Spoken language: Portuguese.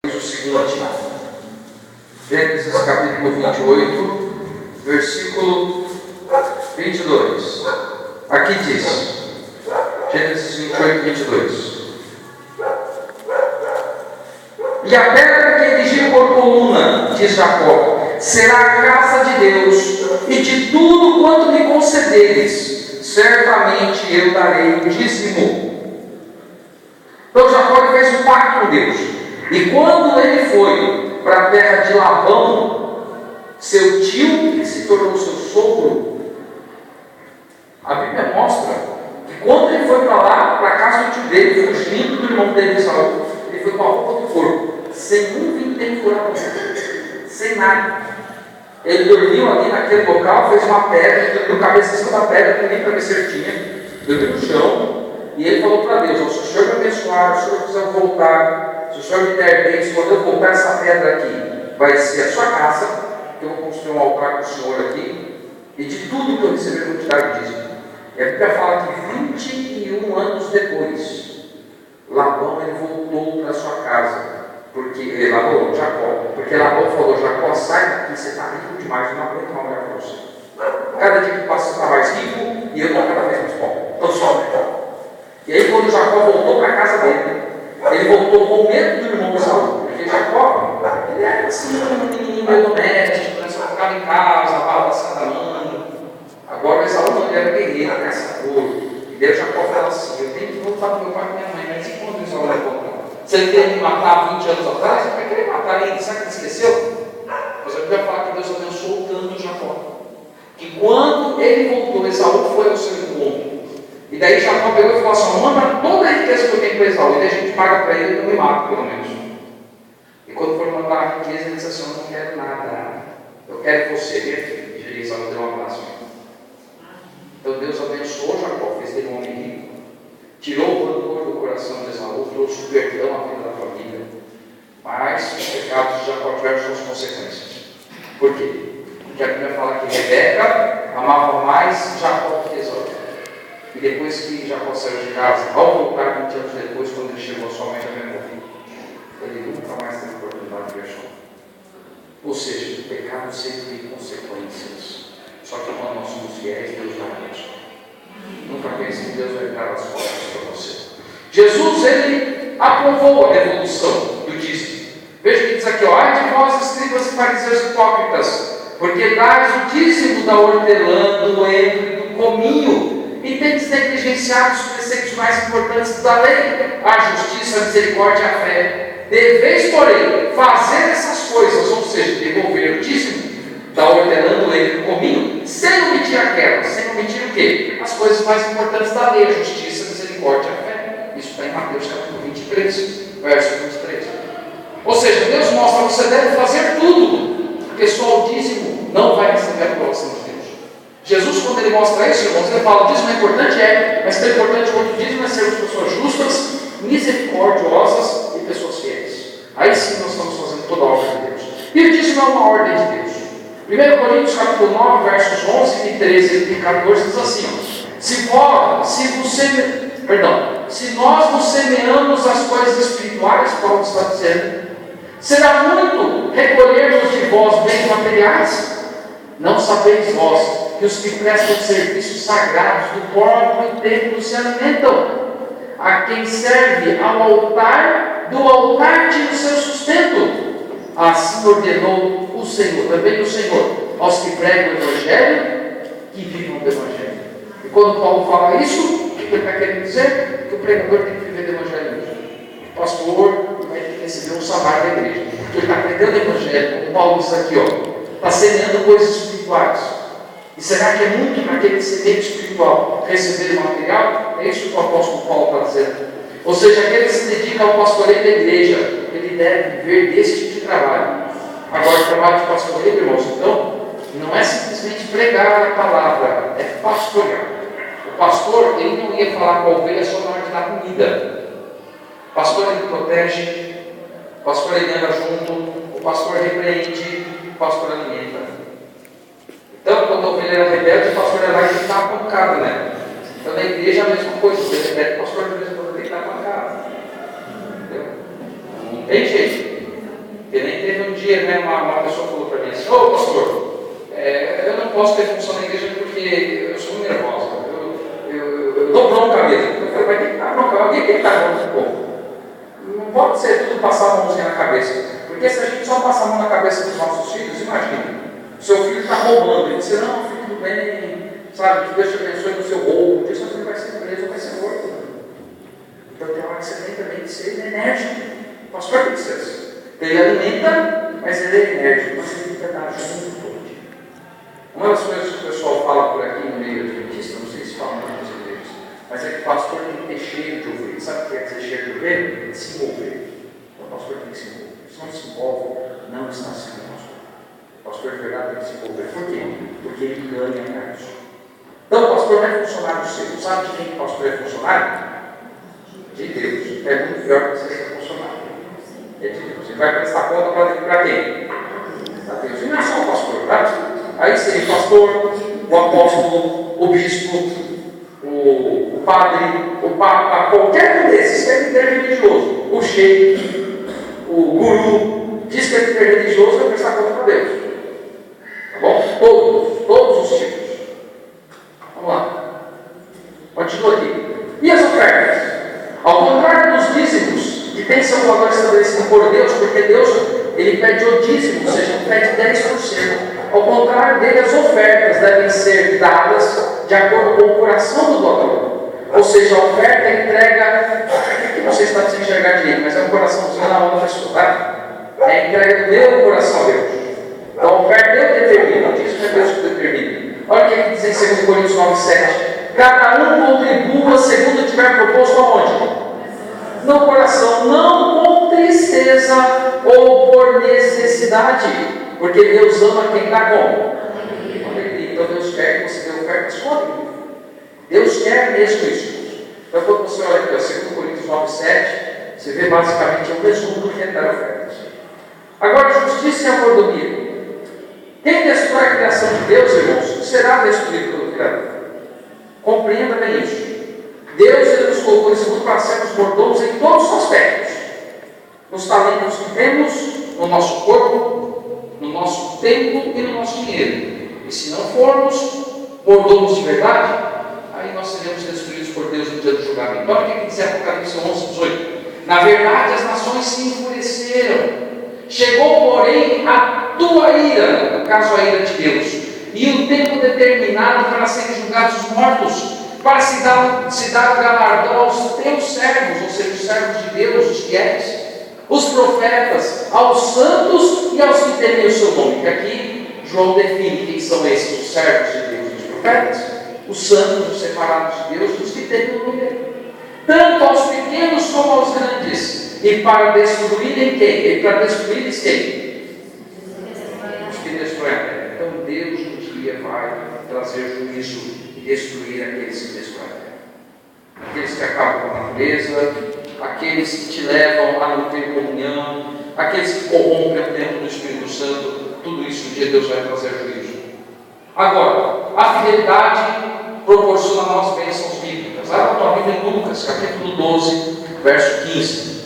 o seguinte, Gênesis capítulo 28, versículo 22. Aqui diz, Gênesis 28, 22. E a pedra que erigi por coluna, diz Jacó, será a casa de Deus, e de tudo quanto me concederes, certamente eu darei o dízimo. Então Jacó fez um pacto com Deus. E quando ele foi para a terra de Labão, seu tio, que se tornou seu sogro, a Bíblia mostra que quando ele foi para lá, para a casa do tio dele, fugindo do irmão dele, Esaú, ele foi com a roupa do corpo, sem um vintém furado, sem nada. Ele dormiu ali naquele local, fez uma pedra, dormiu cabeça em cima da pedra, que nem para ver certinha, dormiu no chão, e ele falou para Deus: se o Senhor me abençoar, se o Senhor quiser voltar, se o Senhor me der bem, quando eu voltar essa pedra aqui, vai ser a sua casa, que eu vou construir um altar para o Senhor aqui, e de tudo que eu receber, eu vou te dar o dízimo. E a Bíblia fala que 21 anos depois, Labão ele voltou para sua casa, porque Jacó falou: Jacó, sai daqui, você está rico demais, eu não aguento mais olhar para você. Cada dia que passa você está mais rico e eu estou cada vez mais pobre. Então sobe. E aí quando Jacó voltou para a casa dele, ele voltou com medo do irmão Esaú, porque Jacó, ele era assim, um menininho meio doméstico, só ficava em casa, lavava a mano. Agora o Esaú não, ele era guerreiro, caçador. E Deus Jacó fala assim: eu tenho que voltar para o meu pai e minha mãe, mas e quando o Esaú vai voltar? Se ele queria me matar 20 anos atrás, ele vai querer matar ele, será que ele esqueceu? Mas a Bíblia fala que Deus abençoou tanto Jacó, que quando ele voltou, Esaú foi ao seu encontro. E daí Jacó pegou e falou assim: manda toda a riqueza que eu tenho para Esaú, e daí a gente paga para ele e não me mata, pelo menos. E quando for mandar a riqueza, ele disse assim: eu não quero nada, eu quero você, minha filha. E Esaú deu um abraço. Então Deus abençoou Jacó, fez dele um homem rico, tirou o rancor do coração de Esaú, trouxe o perdão à vida da família. Mas os pecados de Jacó tiveram suas consequências. Por quê? Porque a Bíblia fala que Rebeca amava mais Jacó que Esaú. E depois que Jacó saiu de casa, ao voltar 20 anos depois, quando ele chegou, sua mãe já havia morrido. Ele nunca mais teve oportunidade de ver sua mãe. Ou seja, o pecado sempre tem consequências. Só que quando nós somos fiéis, Deus dá a gente. Nunca pense que Deus vai dar as portas para você. Jesus, ele aprovou a devolução do dízimo. Veja que diz aqui: ai de vós, escribas e fariseus hipócritas, porque dais o dízimo da hortelã, do endro e do cominho, e tendes negligenciado os preceitos mais importantes da lei, a justiça, a misericórdia e a fé. Deveis, porém, fazer essas coisas, ou seja, devolver o dízimo da hortelã, do endro e do cominho, sem omitir aquelas. Sem omitir o quê? As coisas mais importantes da lei, a justiça, a misericórdia e a fé. Isso está em Mateus capítulo 23, verso 23. Ou seja, Deus mostra que você deve fazer tudo, porque só o dízimo não vai receber a aprovação de Deus. Jesus, quando ele mostra isso, irmãos, ele fala: o dízimo é importante, mas tão importante quanto o dízimo é sermos pessoas justas, misericordiosas e pessoas fiéis. Aí sim nós estamos fazendo toda a obra de Deus. E o dízimo é uma ordem de Deus. 1 Coríntios capítulo 9, versos 11 e 13 e 14 diz assim: se nós nos semeamos as coisas espirituais, Paulo está dizendo, será muito recolhermos de vós bens materiais? Não sabeis vós que os que prestam serviços sagrados do próprio templo se alimentam? A quem serve ao altar, do altar tira o seu sustento. Assim ordenou o Senhor, também o Senhor, aos que pregam o Evangelho, que vivam do Evangelho. E quando Paulo fala isso, o que ele está querendo dizer? Que o pregador tem que viver do Evangelho mesmo. O pastor vai ter que receber um salário da igreja, porque ele está pregando o Evangelho, como Paulo diz aqui, está semeando coisas espirituais. E será que é muito para aquele semeio espiritual receber o material? É isso que o apóstolo Paulo está dizendo. Ou seja, aquele que se dedica ao pastoreio da igreja, ele deve viver desse tipo de trabalho. Agora, o trabalho de pastoreio, irmãos, então, não é simplesmente pregar a palavra, é pastorear. O pastor, ele não ia falar com a ovelha só na hora de dar comida. O pastor, ele protege, o pastor, ele anda junto, o pastor repreende, o pastor alimenta. Então, quando a ovelha era rebelde, o pastor era lá e dar uma pancada, né? Então, na igreja é a mesma coisa, o rebelde, o pastor de vez em quando tem que dar pancada. Entendeu? Não tem jeito. dia, né, uma pessoa falou para mim assim: ô pastor, eu não posso ter função na igreja porque eu sou muito nervosa, eu dou bronca mesmo. Eu falei: mas tem que dar bronca, alguém tem que dar bronca no povo. Não pode ser tudo passar a mãozinha na cabeça, porque se a gente só passar a mão na cabeça dos nossos filhos, imagina, seu filho está roubando, ele diz: não, filho, tudo bem, sabe, que Deus te abençoe no seu roubo, que seu filho vai ser preso, vai ser morto. Então tem hora que você tem também que ser enérgico. O pastor tem que ser assim. Ele alimenta, mas ele é enérgico, mas ele tem que dar junto todo dia. Uma das coisas que o pessoal fala por aqui no meio adventista, não sei se fala muito nas igrejas, mas é que o pastor tem que ter cheiro de ovelha. Sabe o que quer dizer cheiro de ovelha? Se envolver. Então, o pastor tem que se envolver. Se não se envolve, não está sendo pastor. O pastor de verdade tem que se envolver. Por quê? Porque ele ganha cargos. Então, o pastor não é funcionário seu. Sabe de quem que o pastor é funcionário? De Deus. É muito pior que você ser funcionário. É de Deus. Ele vai prestar conta para quem? Para Deus. E não é só o pastor, tá? Aí seria o pastor, o apóstolo, o bispo, o padre, o papa, qualquer um desses que é líder religioso, o sheik, o guru, diz que é líder religioso, vai prestar conta para Deus. Tá bom? Todos os tipos. Vamos lá. Continua aqui. E as ofertas? Ao contrário dos dízimos, que tem seu valor estabelecido por Deus, porque Deus, ele pede o dízimo, ou seja, ele pede 10%. Ao contrário dele, as ofertas devem ser dadas de acordo com o coração do doador. Ou seja, a oferta entrega, que não sei se está sem enxergar direito, mas é um coraçãozinho na mão da pessoa, tá? É a entrega do meu coração a Deus. Então a oferta eu determino, isso não é Deus que determina. Olha o que ele diz em 2 Coríntios 9:7. Cada um contribua segundo tiver proposto aonde? No coração, não com tristeza ou por necessidade, porque Deus ama quem dá como? Então Deus quer que você dê ofertas com alegria. Deus quer mesmo isso. Então quando você olha aqui, 2 Coríntios 9:7, você vê basicamente o resumo do que é dar ofertas. Agora, justiça e amordomia. Quem destrói a criação de Deus, irmãos, será destruído pelo Criador. Compreenda bem isso. Deus, ele nos colocou nesse mundo para sermos mordomos em todos os aspectos. Nos talentos que temos, no nosso corpo, no nosso tempo e no nosso dinheiro. E se não formos mordomos de verdade, aí nós seremos destruídos por Deus no dia do julgamento. Olha o que diz Apocalipse 11:18. Na verdade, as nações se enfureceram. Chegou, porém, a tua ira, no caso a ira de Deus, e o tempo determinado para serem julgados os mortos, para se dar o galardão aos teus servos, ou seja, os servos de Deus, os fiéis, os profetas, aos santos e aos que temem o seu nome. Que aqui João define quem são esses, os servos de Deus e os profetas, os santos, os separados de Deus e os que temem o nome dele. Tanto aos pequenos como aos grandes, e para destruírem quem? E para destruírem quem? Os que destroem a terra. Então Deus um dia vai trazer juízo e destruir aqueles que destroem a terra. Aqueles que acabam com a natureza, aqueles que te levam a não ter comunhão, aqueles que corrompem o templo do Espírito Santo. Tudo isso um dia Deus vai trazer juízo. Agora, a fidelidade proporciona a nós bênçãos bíblicas. Abra a tua Bíblia em Lucas, capítulo 12, verso 15.